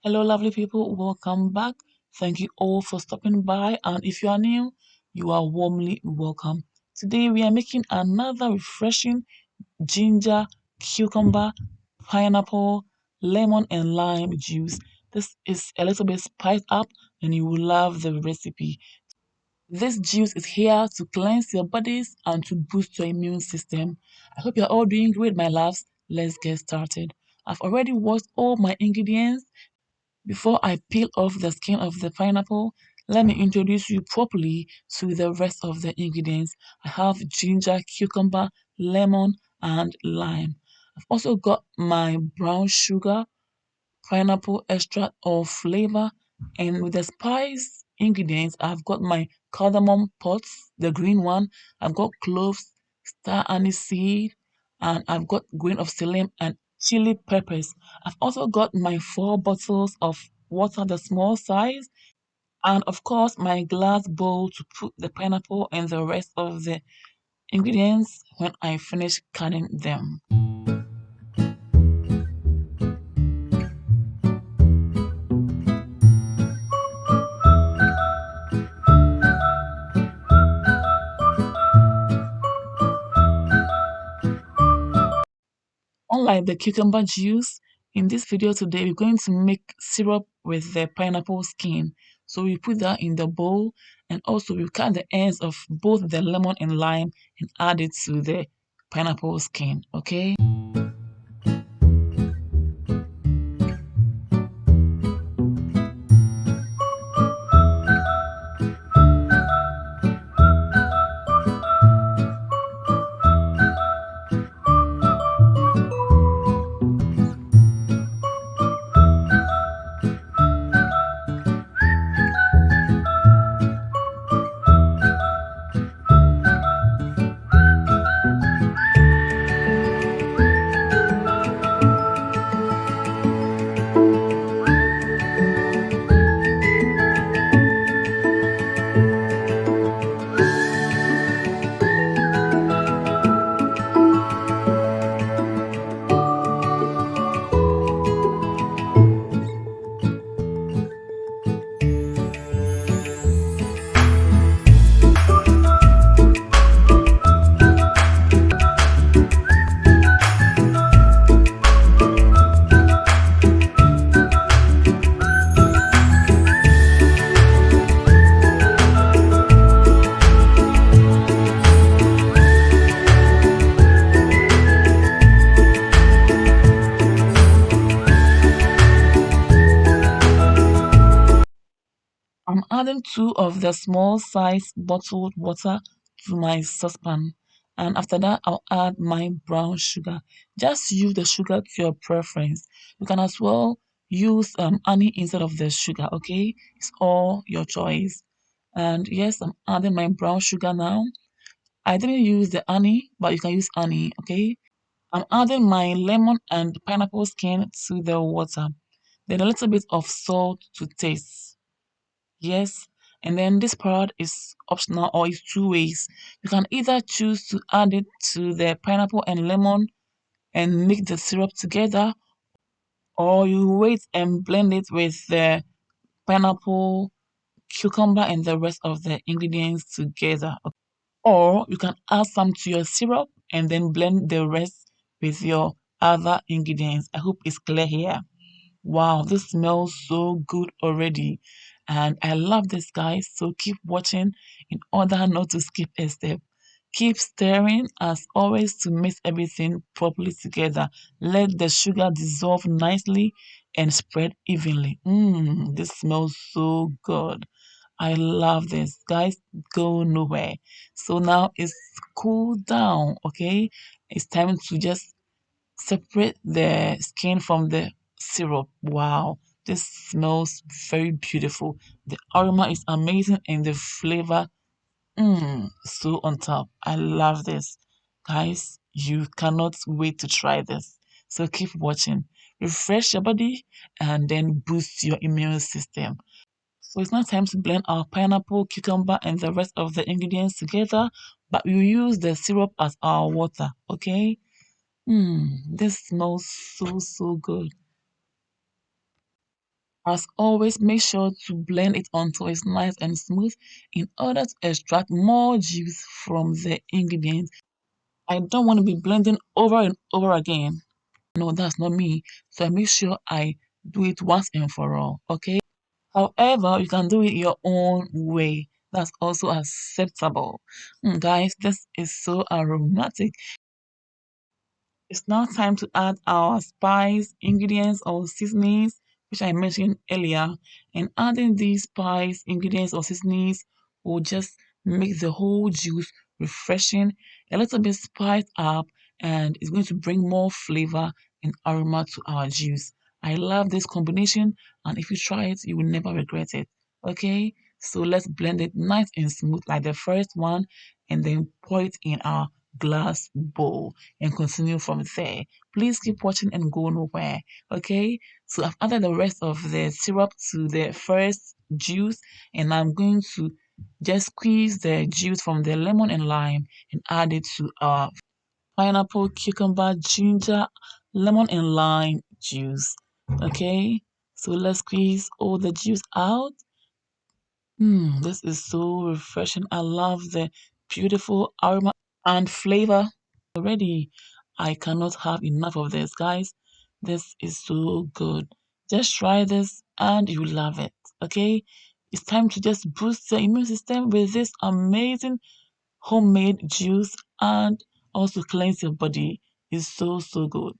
Hello, lovely people. Welcome back. Thank you all for stopping by. And if you are new, you are warmly welcome. Today, we are making another refreshing ginger, cucumber, pineapple, lemon, and lime juice. This is a little bit spiced up, and you will love the recipe. This juice is here to cleanse your bodies and to boost your immune system. I hope you're all doing great, my loves. Let's get started. I've already washed all my ingredients. Before I peel off the skin of the pineapple, let me introduce you properly to the rest of the ingredients. I have ginger, cucumber, lemon, and lime. I've also got my brown sugar, pineapple extract or flavor, and with the spice ingredients, I've got my cardamom pods, the green one. I've got cloves, star anise seed, and I've got grain of psyllium and chili peppers. I've also got my 4 bottles of water, the small size, and of course my glass bowl to put the pineapple and the rest of the ingredients when I finish canning them. Unlike the cucumber juice, in this video today we're going to make syrup with the pineapple skin. So we put that in the bowl, and also we cut the ends of both the lemon and lime and add it to the pineapple skin, okay? I'm adding 2 of the small size bottled water to my saucepan, and after that I'll add my brown sugar. Just use the sugar to your preference. You can as well use honey instead of the sugar, okay? It's all your choice. And yes, I'm adding my brown sugar now. I didn't use the honey, but you can use honey, okay? I'm adding my lemon and pineapple skin to the water. Then a little bit of salt to taste. Yes, and then this part is optional or is 2 ways. You can either choose to add it to the pineapple and lemon and mix the syrup together, or you wait and blend it with the pineapple, cucumber, and the rest of the ingredients together. Or you can add some to your syrup and then blend the rest with your other ingredients. I hope it's clear here. Wow, this smells so good already. And I love this, guys. So keep watching in order not to skip a step. Keep stirring as always to mix everything properly together. Let the sugar dissolve nicely and spread evenly. This smells so good. I love this. Guys, go nowhere. So now it's cooled down, okay? It's time to just separate the skin from the syrup. Wow, this smells very beautiful. The aroma is amazing and the flavor, so on top. I love this. Guys, you cannot wait to try this. So keep watching. Refresh your body and then boost your immune system. So it's now time to blend our pineapple, cucumber, and the rest of the ingredients together, but we will use the syrup as our water, okay? This smells so good. As always, make sure to blend it until it's nice and smooth in order to extract more juice from the ingredients. I don't want to be blending over and over again. No, that's not me. So I make sure I do it once and for all. Okay. However, you can do it your own way. That's also acceptable. Guys, this is so aromatic. It's now time to add our spice, ingredients, or seasonings, which I mentioned earlier. And adding these spice, ingredients, or seasonings will just make the whole juice refreshing, a little bit spiced up, and it's going to bring more flavor and aroma to our juice. I love this combination, and if you try it, you will never regret it. Okay, so let's blend it nice and smooth like the first one, and then pour it in our glass bowl and continue from there. Please keep watching and go nowhere. Okay, so I've added the rest of the syrup to the first juice, and I'm going to just squeeze the juice from the lemon and lime and add it to our pineapple, cucumber, ginger, lemon, and lime juice. Okay, so let's squeeze all the juice out. This is so refreshing. I love the beautiful aroma and flavor already. I cannot have enough of this, guys. This is so good. Just try this and you love it. Okay? It's time to just boost your immune system with this amazing homemade juice and also cleanse your body. It's so, so good.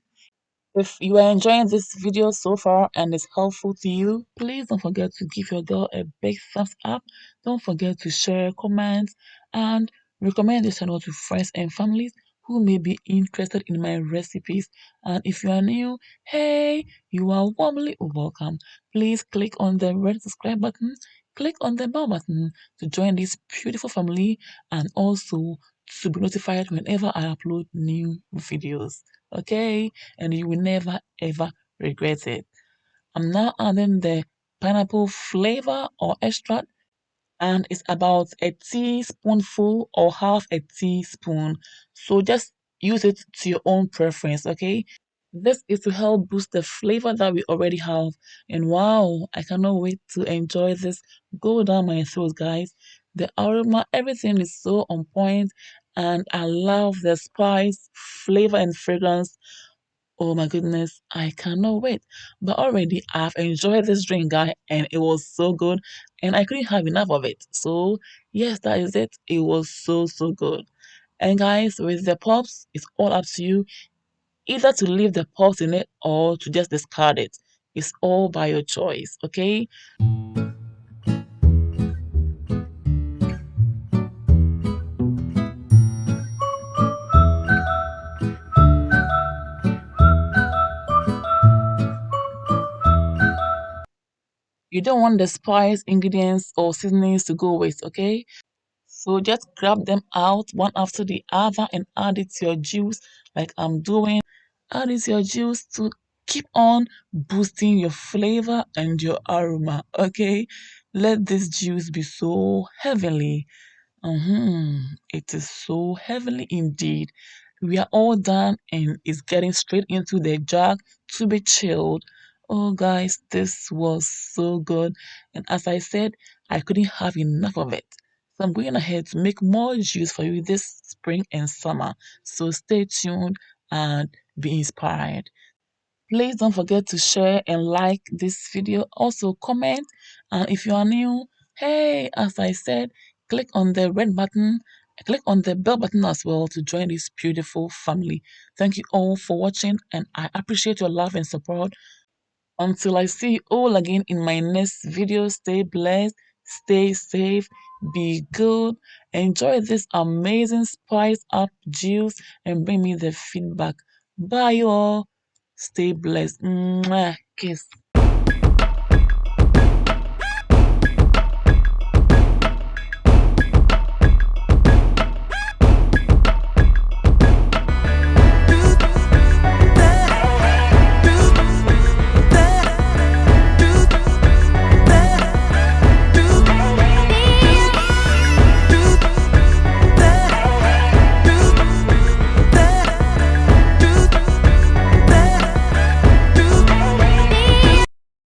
If you are enjoying this video so far and it's helpful to you, please don't forget to give your girl a big thumbs up. Don't forget to share, comment, and recommend this channel to friends and families who may be interested in my recipes. And if you are new, hey, you are warmly welcome. Please click on the red subscribe button, click on the bell button to join this beautiful family and also to be notified whenever I upload new videos. Okay? And you will never ever regret it. I'm now adding the pineapple flavor or extract, and it's about a teaspoonful or half a teaspoon. So just use it to your own preference, okay? This is to help boost the flavor that we already have. And wow, I cannot wait to enjoy this. Go down my throat, guys. The aroma, everything is so on point, and I love the spice, flavor, and fragrance. Oh my goodness, I cannot wait. But already I've enjoyed this drink, guy, and it was so good, and I couldn't have enough of it. So, yes, that is it. It was so, so good. And guys, with the pops, it's all up to you either to leave the pops in it or to just discard it. It's all by your choice, okay? You don't want the spice, ingredients, or seasonings to go waste, okay? So just grab them out one after the other and add it to your juice like I'm doing. Add it to your juice to keep on boosting your flavor and your aroma. Okay, let this juice be so heavenly. It is so heavenly indeed. We are all done and it's getting straight into the jug to be chilled. Oh, guys, this was so good. And as I said, I couldn't have enough of it. So I'm going ahead to make more juice for you this spring and summer. So stay tuned and be inspired. Please don't forget to share and like this video. Also comment, and if you are new, hey, as I said, click on the red button, click on the bell button as well to join this beautiful family. Thank you all for watching, and I appreciate your love and support. Until I see you all again in my next video, stay blessed, stay safe, be good, enjoy this amazing spice up juice, and bring me the feedback. Bye, all. Stay blessed. Mwah. Kiss.